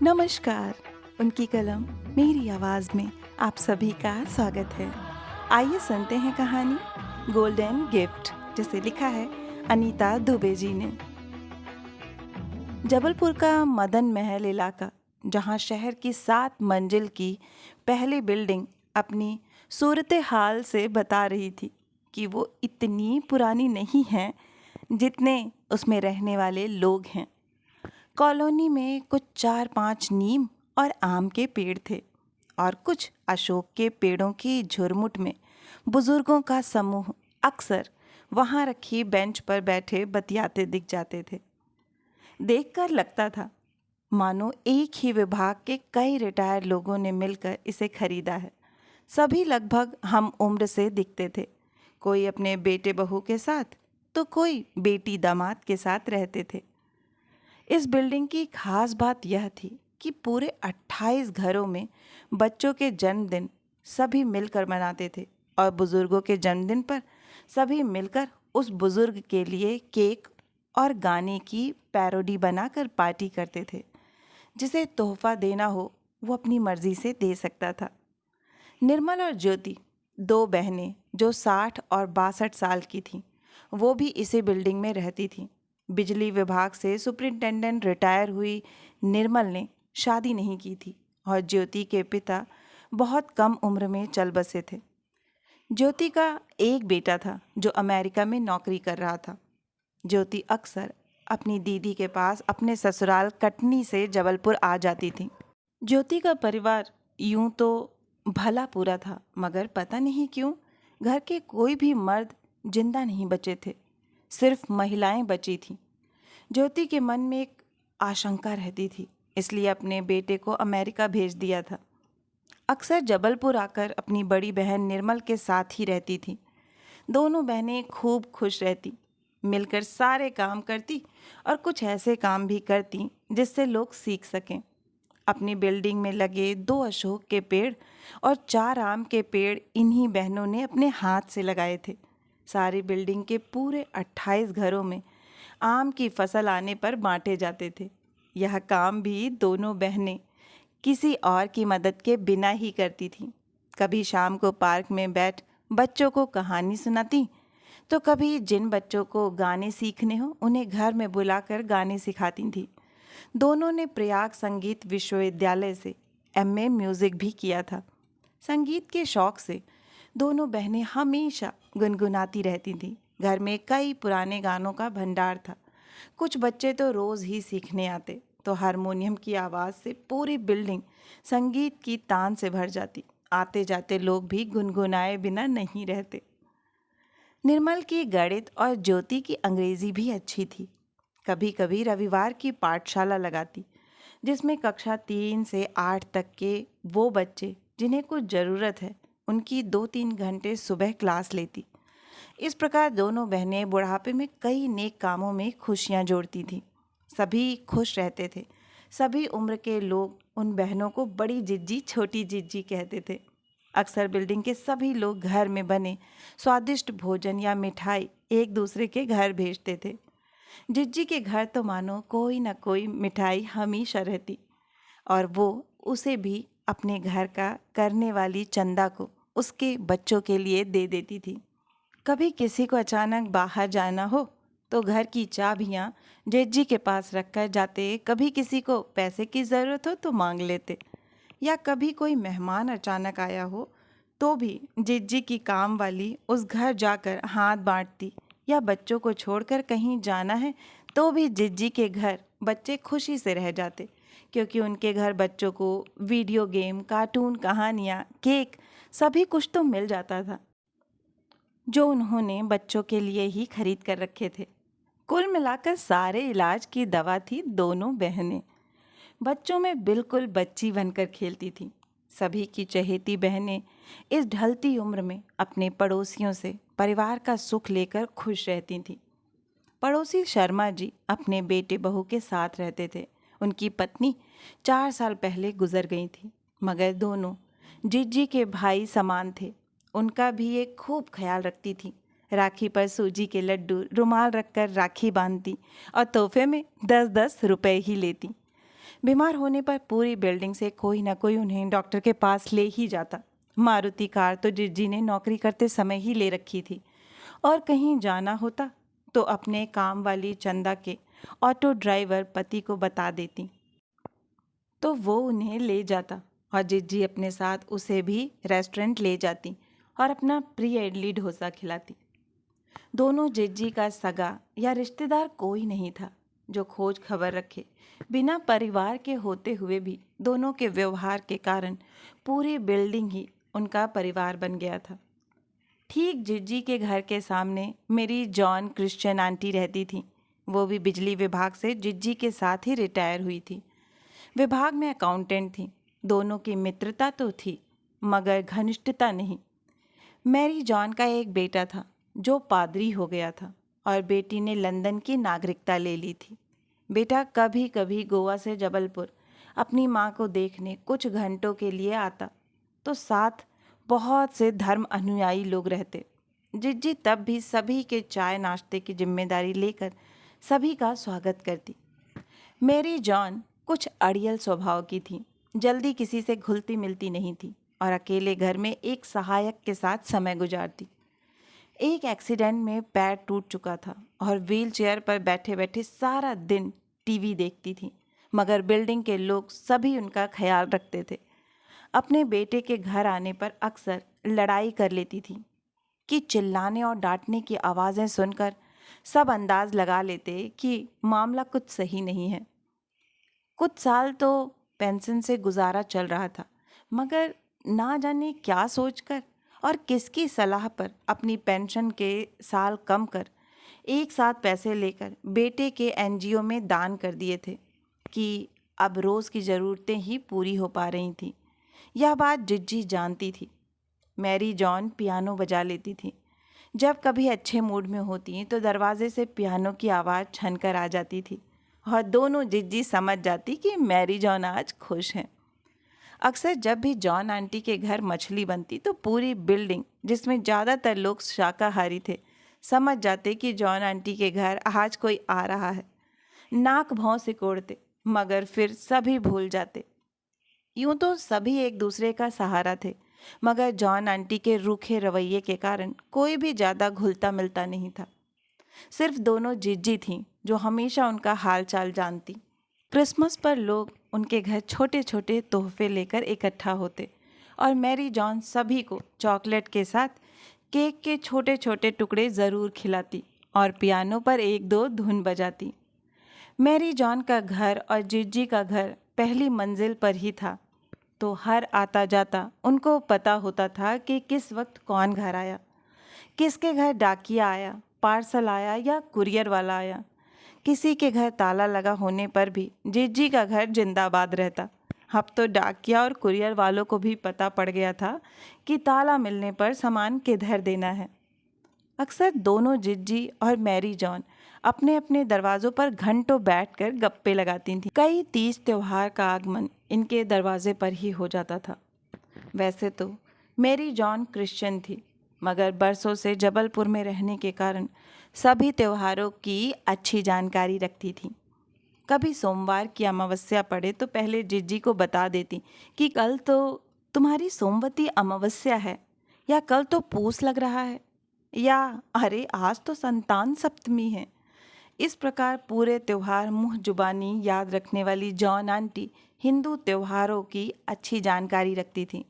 नमस्कार। उनकी कलम मेरी आवाज़ में आप सभी का स्वागत है। आइए सुनते हैं कहानी गोल्डन गिफ्ट, जिसे लिखा है अनीता दुबे जी ने। जबलपुर का मदन महल इलाका, जहां शहर की 7 मंजिल की पहली बिल्डिंग अपनी सूरत हाल से बता रही थी कि वो इतनी पुरानी नहीं है जितने उसमें रहने वाले लोग हैं। कॉलोनी में कुछ 4-5 नीम और आम के पेड़ थे और कुछ अशोक के पेड़ों की झुरमुट में बुजुर्गों का समूह अक्सर वहां रखी बेंच पर बैठे बतियाते दिख जाते थे। देखकर लगता था मानो एक ही विभाग के कई रिटायर लोगों ने मिलकर इसे खरीदा है। सभी लगभग हम उम्र से दिखते थे। कोई अपने बेटे बहू के साथ तो कोई बेटी दामाद के साथ रहते थे। इस बिल्डिंग की खास बात यह थी कि पूरे 28 घरों में बच्चों के जन्मदिन सभी मिलकर मनाते थे और बुजुर्गों के जन्मदिन पर सभी मिलकर उस बुजुर्ग के लिए केक और गाने की पैरोडी बनाकर पार्टी करते थे। जिसे तोहफा देना हो वो अपनी मर्जी से दे सकता था। निर्मल और ज्योति, 2 बहनें जो 60 और 62 साल की थीं, वो भी इसी बिल्डिंग में रहती थीं। बिजली विभाग से सुपरिंटेंडेंट रिटायर हुई निर्मल ने शादी नहीं की थी और ज्योति के पिता बहुत कम उम्र में चल बसे थे। ज्योति का एक बेटा था जो अमेरिका में नौकरी कर रहा था। ज्योति अक्सर अपनी दीदी के पास अपने ससुराल कटनी से जबलपुर आ जाती थी। ज्योति का परिवार यूं तो भला पूरा था, मगर पता नहीं क्यों घर के कोई भी मर्द जिंदा नहीं बचे थे। सिर्फ महिलाएं बची थीं। ज्योति के मन में एक आशंका रहती थी, इसलिए अपने बेटे को अमेरिका भेज दिया था। अक्सर जबलपुर आकर अपनी बड़ी बहन निर्मल के साथ ही रहती थी। दोनों बहनें खूब खुश रहती, मिलकर सारे काम करती और कुछ ऐसे काम भी करती जिससे लोग सीख सकें। अपनी बिल्डिंग में लगे 2 अशोक के पेड़ और 4 आम के पेड़ इन्हीं बहनों ने अपने हाथ से लगाए थे। सारी बिल्डिंग के पूरे 28 घरों में आम की फसल आने पर बांटे जाते थे। यह काम भी दोनों बहनें किसी और की मदद के बिना ही करती थीं। कभी शाम को पार्क में बैठ बच्चों को कहानी सुनाती, तो कभी जिन बच्चों को गाने सीखने हो उन्हें घर में बुलाकर गाने सिखाती थीं। दोनों ने प्रयाग संगीत विश्वविद्यालय से एमए म्यूजिक भी किया था। संगीत के शौक से दोनों बहनें हमेशा गुनगुनाती रहती थीं। घर में कई पुराने गानों का भंडार था। कुछ बच्चे तो रोज ही सीखने आते, तो हारमोनियम की आवाज़ से पूरी बिल्डिंग संगीत की तान से भर जाती। आते जाते लोग भी गुनगुनाए बिना नहीं रहते। निर्मल की गणित और ज्योति की अंग्रेजी भी अच्छी थी। कभी कभी रविवार की पाठशाला लगाती, जिसमें कक्षा 3 से 8 तक के वो बच्चे जिन्हें कुछ ज़रूरत है उनकी 2-3 घंटे सुबह क्लास लेती। इस प्रकार दोनों बहनें बुढ़ापे में कई नेक कामों में खुशियाँ जोड़ती थीं। सभी खुश रहते थे। सभी उम्र के लोग उन बहनों को बड़ी जिज्जी, छोटी जिज्जी कहते थे। अक्सर बिल्डिंग के सभी लोग घर में बने स्वादिष्ट भोजन या मिठाई एक दूसरे के घर भेजते थे। जिज्जी के घर तो मानो कोई ना कोई मिठाई हमेशा रहती और वो उसे भी अपने घर का करने वाली चंदा को उसके बच्चों के लिए दे देती थी। कभी किसी को अचानक बाहर जाना हो तो घर की चाबियां जिज्जी के पास रखकर जाते। कभी किसी को पैसे की ज़रूरत हो तो मांग लेते, या कभी कोई मेहमान अचानक आया हो तो भी जिज्जी की काम वाली उस घर जाकर हाथ बांटती। या बच्चों को छोड़कर कहीं जाना है तो भी जिज्जी के घर बच्चे खुशी से रह जाते, क्योंकि उनके घर बच्चों को वीडियो गेम, कार्टून, कहानियाँ, केक सभी कुछ तो मिल जाता था जो उन्होंने बच्चों के लिए ही खरीद कर रखे थे। कुल मिलाकर सारे इलाज की दवा थी दोनों बहनें। बच्चों में बिल्कुल बच्ची बनकर खेलती थीं। सभी की चहेती बहनें इस ढलती उम्र में अपने पड़ोसियों से परिवार का सुख लेकर खुश रहती थीं। पड़ोसी शर्मा जी अपने बेटे बहू के साथ रहते थे। उनकी पत्नी 4 साल पहले गुजर गई थी, मगर दोनों जीजी के भाई समान थे। उनका भी एक खूब ख्याल रखती थी। राखी पर सूजी के लड्डू, रुमाल रखकर राखी बांधती और तोहफे में 10-10 रुपए ही लेती। बीमार होने पर पूरी बिल्डिंग से कोई ना कोई उन्हें डॉक्टर के पास ले ही जाता। मारुति कार तो जिज्जी ने नौकरी करते समय ही ले रखी थी और कहीं जाना होता तो अपने काम वाली चंदा के ऑटो ड्राइवर पति को बता देती तो वो उन्हें ले जाता और जिज्जी अपने साथ उसे भी रेस्टोरेंट ले जाती और अपना प्रिय इडली डोसा खिलाती। दोनों जिज्जी का सगा या रिश्तेदार कोई नहीं था जो खोज खबर रखे। बिना परिवार के होते हुए भी दोनों के व्यवहार के कारण पूरी बिल्डिंग ही उनका परिवार बन गया था। ठीक जिज्जी के घर के सामने मेरी जॉन क्रिश्चियन आंटी रहती थी। वो भी बिजली विभाग से जिज्जी के साथ ही रिटायर हुई थी। विभाग में अकाउंटेंट थी। दोनों की मित्रता तो थी मगर घनिष्ठता नहीं। मैरी जॉन का एक बेटा था जो पादरी हो गया था और बेटी ने लंदन की नागरिकता ले ली थी। बेटा कभी कभी गोवा से जबलपुर अपनी माँ को देखने कुछ घंटों के लिए आता तो साथ बहुत से धर्म अनुयायी लोग रहते। जिज्जी तब भी सभी के चाय नाश्ते की जिम्मेदारी लेकर सभी का स्वागत करती। मेरी जॉन कुछ अड़ियल स्वभाव की थी, जल्दी किसी से घुलती मिलती नहीं थी और अकेले घर में एक सहायक के साथ समय गुजारती। एक एक्सीडेंट में पैर टूट चुका था और व्हील चेयर पर बैठे बैठे सारा दिन टीवी देखती थी मगर बिल्डिंग के लोग सभी उनका ख्याल रखते थे। अपने बेटे के घर आने पर अक्सर लड़ाई कर लेती थी कि चिल्लाने और डांटने की आवाज़ें सुनकर सब अंदाज लगा लेते कि मामला कुछ सही नहीं है। कुछ साल तो पेंशन से गुजारा चल रहा था मगर ना जाने क्या सोचकर और किसकी सलाह पर अपनी पेंशन के साल कम कर एक साथ पैसे लेकर बेटे के एनजीओ में दान कर दिए थे कि अब रोज़ की ज़रूरतें ही पूरी हो पा रही थी। यह बात जिज्जी जानती थी। मैरी जॉन पियानो बजा लेती थी। जब कभी अच्छे मूड में होती तो दरवाजे से पियानो की आवाज़ छनकर आ जाती थी और दोनों जिज्जी समझ जाती कि मैरी जॉन आज खुश हैं। अक्सर जब भी जॉन आंटी के घर मछली बनती तो पूरी बिल्डिंग, जिसमें ज़्यादातर लोग शाकाहारी थे, समझ जाते कि जॉन आंटी के घर आज कोई आ रहा है। नाक भौं सिकोड़ते मगर फिर सभी भूल जाते। यूं तो सभी एक दूसरे का सहारा थे मगर जॉन आंटी के रूखे रवैये के कारण कोई भी ज़्यादा घुलता मिलता नहीं था। सिर्फ दोनों जिज्जी थीं जो हमेशा उनका हाल चाल जानती। क्रिसमस पर लोग उनके घर छोटे छोटे तोहफे लेकर इकट्ठा होते और मैरी जॉन सभी को चॉकलेट के साथ केक के छोटे छोटे टुकड़े ज़रूर खिलाती और पियानो पर एक दो धुन बजाती। मैरी जॉन का घर और जिज्जी का घर पहली मंजिल पर ही था तो हर आता जाता उनको पता होता था कि किस वक्त कौन घर आया, किसके घर डाकिया आया, पार्सल आया या कुरियर वाला आया। किसी के घर ताला लगा होने पर भी जिज्जी का घर जिंदाबाद रहता। अब तो डाकिया और कुरियर वालों को भी पता पड़ गया था कि ताला मिलने पर सामान किधर देना है। अक्सर दोनों जिज्जी और मैरी जॉन अपने अपने दरवाज़ों पर घंटों बैठकर गप्पे लगाती थीं। कई तीज त्योहार का आगमन इनके दरवाजे पर ही हो जाता था। वैसे तो मैरी जॉन क्रिश्चियन थी मगर बरसों से जबलपुर में रहने के कारण सभी त्योहारों की अच्छी जानकारी रखती थी। कभी सोमवार की अमावस्या पड़े तो पहले जिज्जी को बता देती कि कल तो तुम्हारी सोमवती अमावस्या है, या कल तो पूस लग रहा है, या अरे आज तो संतान सप्तमी है। इस प्रकार पूरे त्योहार मुँह जुबानी याद रखने वाली जॉन आंटी हिंदू त्योहारों की अच्छी जानकारी रखती थी।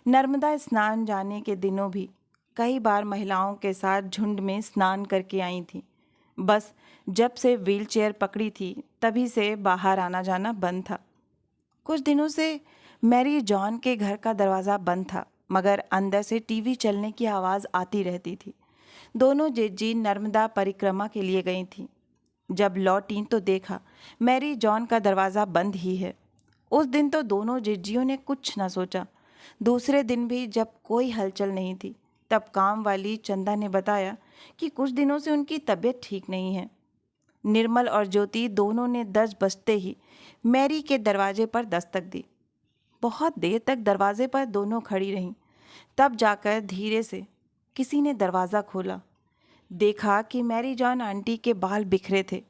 नर्मदा स्नान जाने के दिनों भी कई बार महिलाओं के साथ झुंड में स्नान करके आई थी। बस जब से व्हीलचेयर पकड़ी थी तभी से बाहर आना जाना बंद था। कुछ दिनों से मैरी जॉन के घर का दरवाज़ा बंद था मगर अंदर से टीवी चलने की आवाज़ आती रहती थी। दोनों जिज्जी नर्मदा परिक्रमा के लिए गई थीं। जब लौटी तो देखा मैरी जॉन का दरवाज़ा बंद ही है। उस दिन तो दोनों जिज्जियों ने कुछ न सोचा। दूसरे दिन भी जब कोई हलचल नहीं थी तब काम वाली चंदा ने बताया कि कुछ दिनों से उनकी तबीयत ठीक नहीं है। निर्मल और ज्योति दोनों ने 10 बजते ही मैरी के दरवाजे पर दस्तक दी। बहुत देर तक दरवाजे पर दोनों खड़ी रहीं। तब जाकर धीरे से किसी ने दरवाज़ा खोला। देखा कि मैरी जॉन आंटी के बाल बिखरे थे,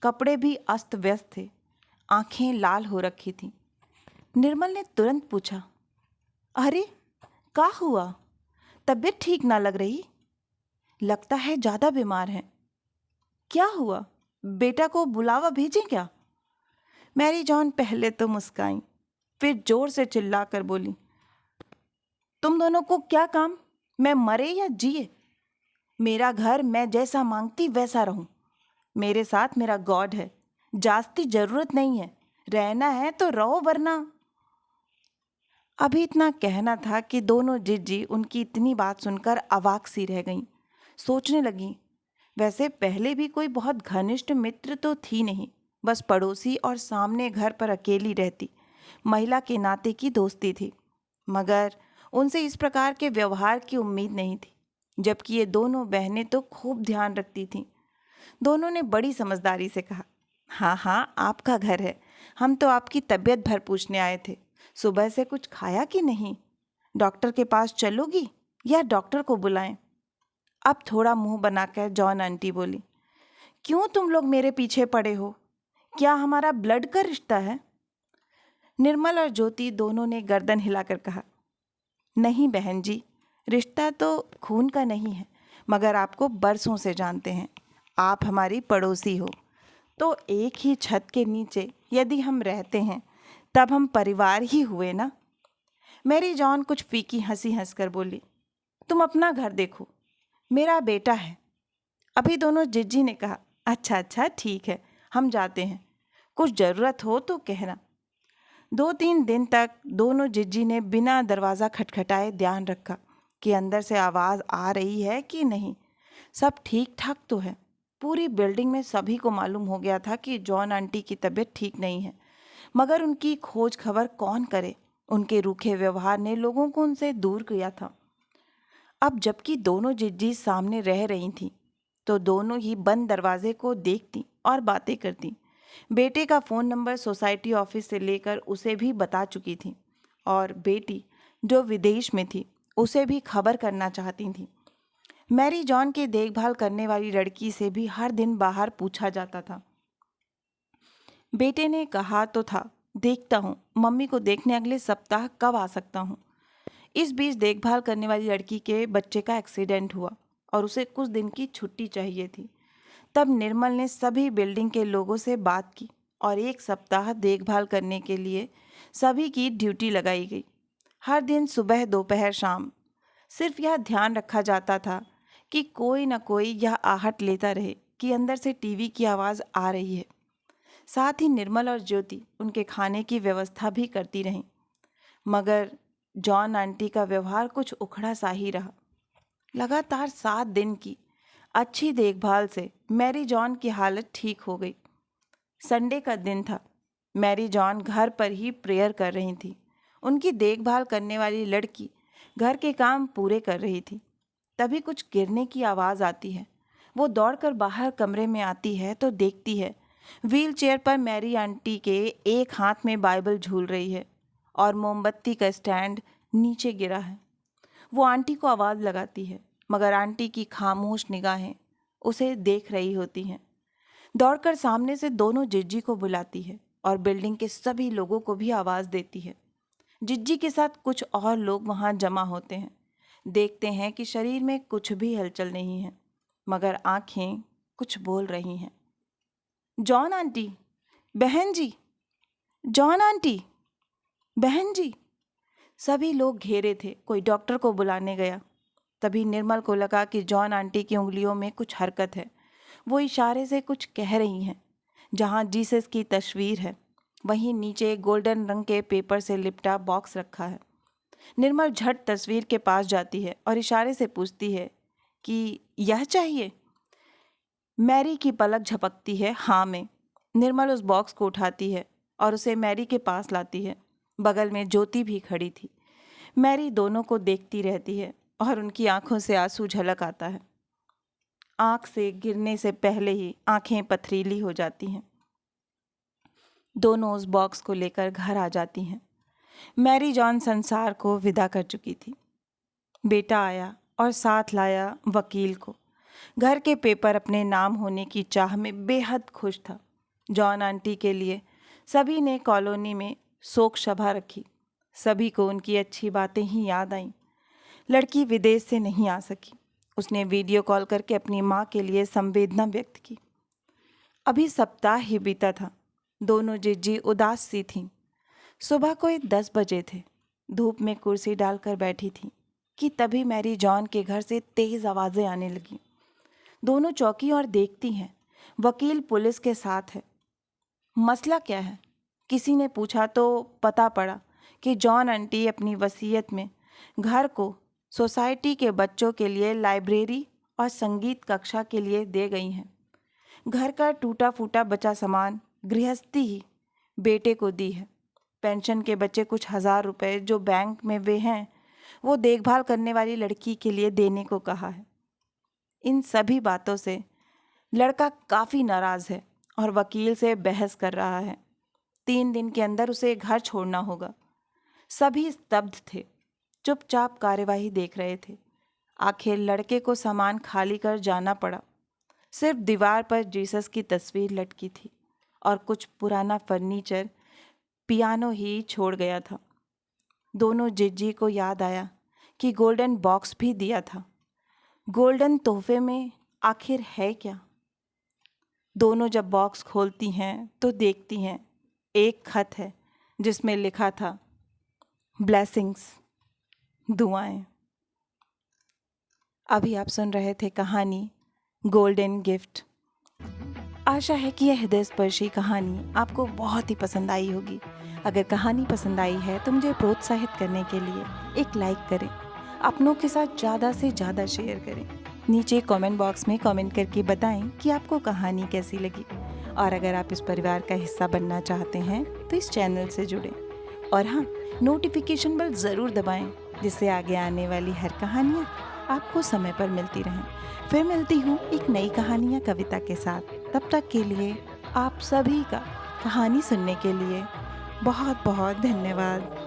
कपड़े भी अस्त व्यस्त थे। आंखें लाल हो रखी थीं। निर्मल ने तुरंत पूछा, अरे क्या हुआ? तबीयत ठीक ना लग रही? लगता है ज़्यादा बीमार हैं। क्या हुआ? बेटा को बुलावा भेजें क्या? मैरी जॉन पहले तो मुस्काई, फिर जोर से चिल्लाकर बोली, तुम दोनों को क्या काम? मैं मरे या जिए? मेरा घर मैं जैसा मांगती वैसा रहूं। मेरे साथ मेरा गॉड है। जास्ती जरूरत नहीं है। रहना है तो रहो, वरना। अभी इतना कहना था कि दोनों जिज्जी उनकी इतनी बात सुनकर अवाक सी रह गईं। सोचने लगीं, वैसे पहले भी कोई बहुत घनिष्ठ मित्र तो थी नहीं, बस पड़ोसी और सामने घर पर अकेली रहती महिला के नाते की दोस्ती थी। मगर उनसे इस प्रकार के व्यवहार की उम्मीद नहीं थी, जबकि ये दोनों बहनें तो खूब ध्यान रखती थीं। दोनों ने बड़ी समझदारी से कहा, हाँ हाँ, आपका घर है। हम तो आपकी तबीयत भर पूछने आए थे। सुबह से कुछ खाया कि नहीं? डॉक्टर के पास चलोगी या डॉक्टर को बुलाएं? अब थोड़ा मुंह बनाकर जॉन आंटी बोली, क्यों तुम लोग मेरे पीछे पड़े हो? क्या हमारा ब्लड का रिश्ता है? निर्मल और ज्योति दोनों ने गर्दन हिलाकर कहा, नहीं बहन जी, रिश्ता तो खून का नहीं है, मगर आपको बरसों से जानते हैं। आप हमारी पड़ोसी हो, तो एक ही छत के नीचे यदि हम रहते हैं तब हम परिवार ही हुए ना। मैरी जॉन कुछ फीकी हंसी हंसकर बोली, तुम अपना घर देखो, मेरा बेटा है। अभी दोनों जिज्जी ने कहा, अच्छा अच्छा ठीक है, हम जाते हैं। कुछ ज़रूरत हो तो कहना। 2-3 दिन तक दोनों जिज्जी ने बिना दरवाज़ा खटखटाए ध्यान रखा कि अंदर से आवाज़ आ रही है कि नहीं। सब ठीक ठाक तो है। पूरी बिल्डिंग में सभी को मालूम हो गया था कि जॉन आंटी की तबीयत ठीक नहीं है, मगर उनकी खोज खबर कौन करे? उनके रूखे व्यवहार ने लोगों को उनसे दूर किया था। अब जबकि दोनों जिज्जी सामने रह रही थीं, तो दोनों ही बंद दरवाजे को देखती और बातें करती। बेटे का फ़ोन नंबर सोसाइटी ऑफिस से लेकर उसे भी बता चुकी थी, और बेटी जो विदेश में थी उसे भी खबर करना चाहती थी। मैरी जॉन के देखभाल करने वाली लड़की से भी हर दिन बाहर पूछा जाता था। बेटे ने कहा तो था, देखता हूँ मम्मी को देखने अगले सप्ताह कब आ सकता हूँ। इस बीच देखभाल करने वाली लड़की के बच्चे का एक्सीडेंट हुआ और उसे कुछ दिन की छुट्टी चाहिए थी। तब निर्मल ने सभी बिल्डिंग के लोगों से बात की और 1 सप्ताह देखभाल करने के लिए सभी की ड्यूटी लगाई गई। हर दिन सुबह दोपहर शाम सिर्फ यह ध्यान रखा जाता था कि कोई न कोई यह आहट लेता रहे कि अंदर से टीवी की आवाज़ आ रही है। साथ ही निर्मल और ज्योति उनके खाने की व्यवस्था भी करती रहीं, मगर जॉन आंटी का व्यवहार कुछ उखड़ा सा ही रहा। लगातार 7 दिन की अच्छी देखभाल से मैरी जॉन की हालत ठीक हो गई। संडे का दिन था। मैरी जॉन घर पर ही प्रेयर कर रही थी। उनकी देखभाल करने वाली लड़की घर के काम पूरे कर रही थी। तभी कुछ गिरने की आवाज़ आती है। वो दौड़कर बाहर कमरे में आती है तो देखती है व्हील चेयर पर मैरी आंटी के एक हाथ में बाइबल झूल रही है और मोमबत्ती का स्टैंड नीचे गिरा है। वो आंटी को आवाज़ लगाती है, मगर आंटी की खामोश निगाहें उसे देख रही होती हैं। दौड़कर सामने से दोनों जिज्जी को बुलाती है और बिल्डिंग के सभी लोगों को भी आवाज़ देती है। जिज्जी के साथ कुछ और लोग वहाँ जमा होते हैं। देखते हैं कि शरीर में कुछ भी हलचल नहीं है, मगर आंखें कुछ बोल रही हैं। जॉन आंटी, बहन जी, जॉन आंटी, बहन जी। सभी लोग घेरे थे। कोई डॉक्टर को बुलाने गया। तभी निर्मल को लगा कि जॉन आंटी की उंगलियों में कुछ हरकत है। वो इशारे से कुछ कह रही हैं। जहाँ जीसस की तस्वीर है, वहीं नीचे एक गोल्डन रंग के पेपर से लिपटा बॉक्स रखा है। निर्मल झट तस्वीर के पास जाती है और इशारे से पूछती है कि यह चाहिए। मैरी की पलक झपकती है हाँ में। निर्मल उस बॉक्स को उठाती है और उसे मैरी के पास लाती है। बगल में ज्योति भी खड़ी थी। मैरी दोनों को देखती रहती है और उनकी आंखों से आंसू झलक आता है। आंख से गिरने से पहले ही आंखें पथरीली हो जाती हैं। दोनों उस बॉक्स को लेकर घर आ जाती हैं। मैरी जॉन संसार को विदा कर चुकी थी। बेटा आया और साथ लाया वकील को। घर के पेपर अपने नाम होने की चाह में बेहद खुश था। जॉन आंटी के लिए सभी ने कॉलोनी में शोक सभा रखी। सभी को उनकी अच्छी बातें ही याद आईं। लड़की विदेश से नहीं आ सकी। उसने वीडियो कॉल करके अपनी माँ के लिए संवेदना व्यक्त की। अभी सप्ताह ही बीता था। दोनों जिज्जी उदास सी थीं। सुबह कोई 10 बजे थे। धूप में कुर्सी डालकर बैठी थीं कि तभी मैरी जॉन के घर से तेज आवाज़ें आने लगीं। दोनों चौकी और देखती हैं। वकील पुलिस के साथ है। मसला क्या है? किसी ने पूछा तो पता पड़ा कि जॉन आंटी अपनी वसीयत में घर को सोसाइटी के बच्चों के लिए लाइब्रेरी और संगीत कक्षा के लिए दे गई हैं। घर का टूटा फूटा बचा सामान गृहस्थी ही बेटे को दी है। पेंशन के बचे कुछ 1000 रुपए जो बैंक में वे हैं वो देखभाल करने वाली लड़की के लिए देने को कहा है। इन सभी बातों से लड़का काफ़ी नाराज़ है और वकील से बहस कर रहा है। 3 दिन के अंदर उसे घर छोड़ना होगा। सभी स्तब्ध थे, चुपचाप कार्यवाही देख रहे थे। आखिर लड़के को सामान खाली कर जाना पड़ा। सिर्फ दीवार पर जीसस की तस्वीर लटकी थी और कुछ पुराना फर्नीचर, पियानो ही छोड़ गया था। दोनों जिज्जी को याद आया कि गोल्डन बॉक्स भी दिया था। गोल्डन तोहफे में आखिर है क्या? दोनों जब बॉक्स खोलती हैं तो देखती हैं एक खत है जिसमें लिखा था ब्लेसिंग्स, दुआएं। अभी आप सुन रहे थे कहानी गोल्डन गिफ्ट। आशा है कि यह हृदयस्पर्शी कहानी आपको बहुत ही पसंद आई होगी। अगर कहानी पसंद आई है तो मुझे प्रोत्साहित करने के लिए एक लाइक करें, अपनों के साथ ज़्यादा से ज़्यादा शेयर करें। नीचे कमेंट बॉक्स में कमेंट करके बताएं कि आपको कहानी कैसी लगी। और अगर आप इस परिवार का हिस्सा बनना चाहते हैं तो इस चैनल से जुड़ें। और हाँ, नोटिफिकेशन बेल ज़रूर दबाएं जिससे आगे आने वाली हर कहानियाँ आपको समय पर मिलती रहें। फिर मिलती हूँ एक नई कहानी या कविता के साथ। तब तक के लिए आप सभी का कहानी सुनने के लिए बहुत बहुत धन्यवाद।